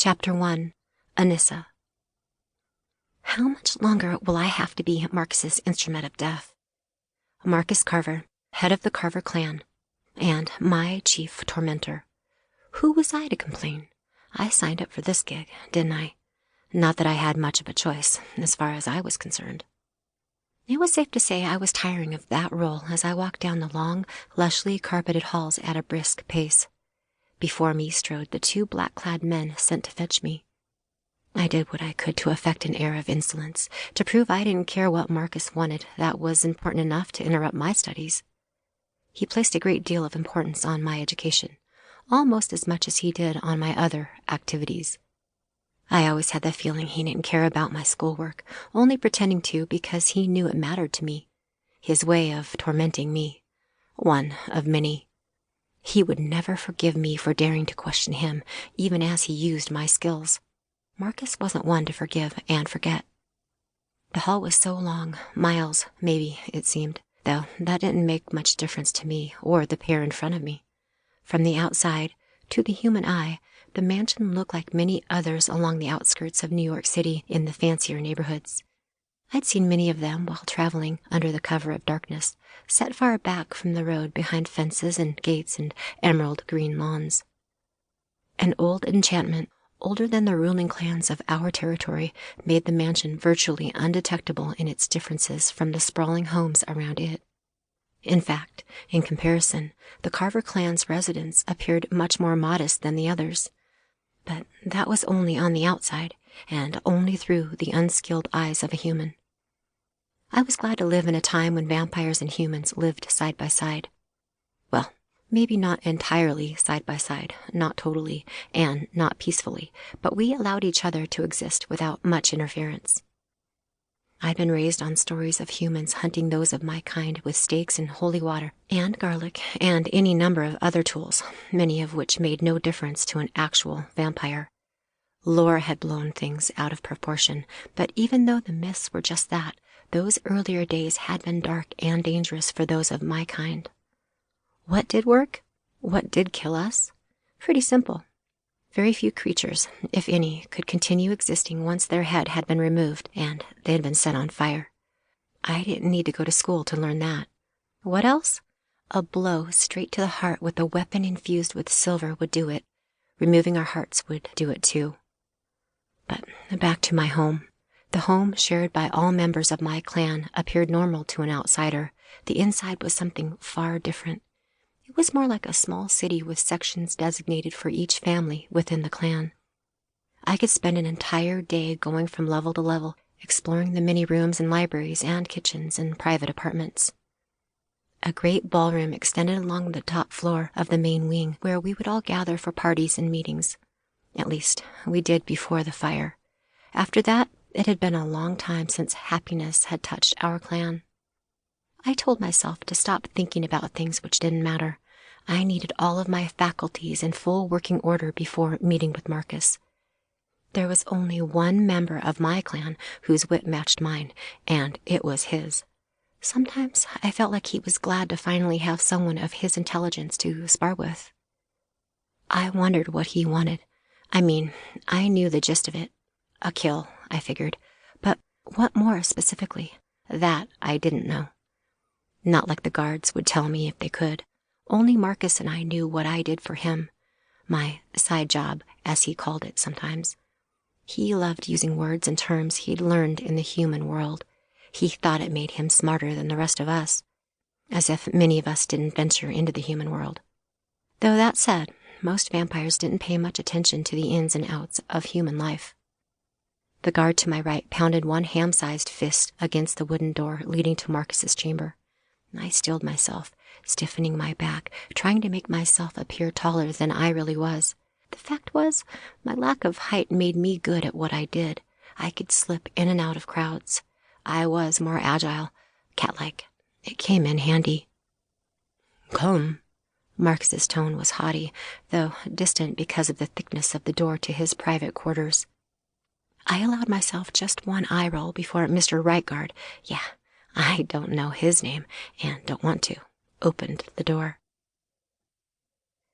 Chapter 1. Anissa. How much longer will I have to be Marcus's instrument of death? Marcus Carver, head of the Carver clan, and my chief tormentor. Who was I to complain? I signed up for this gig, didn't I? Not that I had much of a choice, as far as I was concerned. It was safe to say I was tiring of that role as I walked down the long, lushly carpeted halls at a brisk pace. Before me strode the two black-clad men sent to fetch me. I did what I could to affect an air of insolence, to prove I didn't care what Marcus wanted that was important enough to interrupt my studies. He placed a great deal of importance on my education, almost as much as he did on my other activities. I always had the feeling he didn't care about my schoolwork, only pretending to because he knew it mattered to me. His way of tormenting me. One of many. He would never forgive me for daring to question him, even as he used my skills. Marcus wasn't one to forgive and forget. The hall was so long, miles, maybe, it seemed, though that didn't make much difference to me or the pair in front of me. From the outside, to the human eye, the mansion looked like many others along the outskirts of New York City in the fancier neighborhoods. I'd seen many of them while traveling under the cover of darkness, set far back from the road behind fences and gates and emerald green lawns. An old enchantment, older than the ruling clans of our territory, made the mansion virtually undetectable in its differences from the sprawling homes around it. In fact, in comparison, the Carver clan's residence appeared much more modest than the others. But that was only on the outside, and only through the unskilled eyes of a human. I was glad to live in a time when vampires and humans lived side by side. Well, maybe not entirely side by side, not totally, and not peacefully, but we allowed each other to exist without much interference. I'd been raised on stories of humans hunting those of my kind with stakes and holy water, and garlic, and any number of other tools, many of which made no difference to an actual vampire. Lore had blown things out of proportion, but even though the myths were just that, those earlier days had been dark and dangerous for those of my kind. What did work? What did kill us? Pretty simple. Very few creatures, if any, could continue existing once their head had been removed and they had been set on fire. I didn't need to go to school to learn that. What else? A blow straight to the heart with a weapon infused with silver would do it. Removing our hearts would do it too. But back to my home. The home shared by all members of my clan appeared normal to an outsider. The inside was something far different. It was more like a small city with sections designated for each family within the clan. I could spend an entire day going from level to level, exploring the many rooms and libraries and kitchens and private apartments. A great ballroom extended along the top floor of the main wing, where we would all gather for parties and meetings. At least, we did before the fire. After that, it had been a long time since happiness had touched our clan. I told myself to stop thinking about things which didn't matter. I needed all of my faculties in full working order before meeting with Marcus. There was only one member of my clan whose wit matched mine, and it was his. Sometimes I felt like he was glad to finally have someone of his intelligence to spar with. I wondered what he wanted. I mean, I knew the gist of it. A kill, I figured. But what more specifically? That I didn't know. Not like the guards would tell me if they could. Only Marcus and I knew what I did for him. My side job, as he called it sometimes. He loved using words and terms he'd learned in the human world. He thought it made him smarter than the rest of us. As if many of us didn't venture into the human world. Though that said, most vampires didn't pay much attention to the ins and outs of human life. The guard to my right pounded one ham-sized fist against the wooden door leading to Marcus's chamber. I steeled myself, stiffening my back, trying to make myself appear taller than I really was. The fact was, my lack of height made me good at what I did. I could slip in and out of crowds. I was more agile, cat-like. It came in handy. "Come." Marcus's tone was haughty, though distant because of the thickness of the door to his private quarters. I allowed myself just one eye roll before Mr. Rightguard, I don't know his name, and don't want to, opened the door.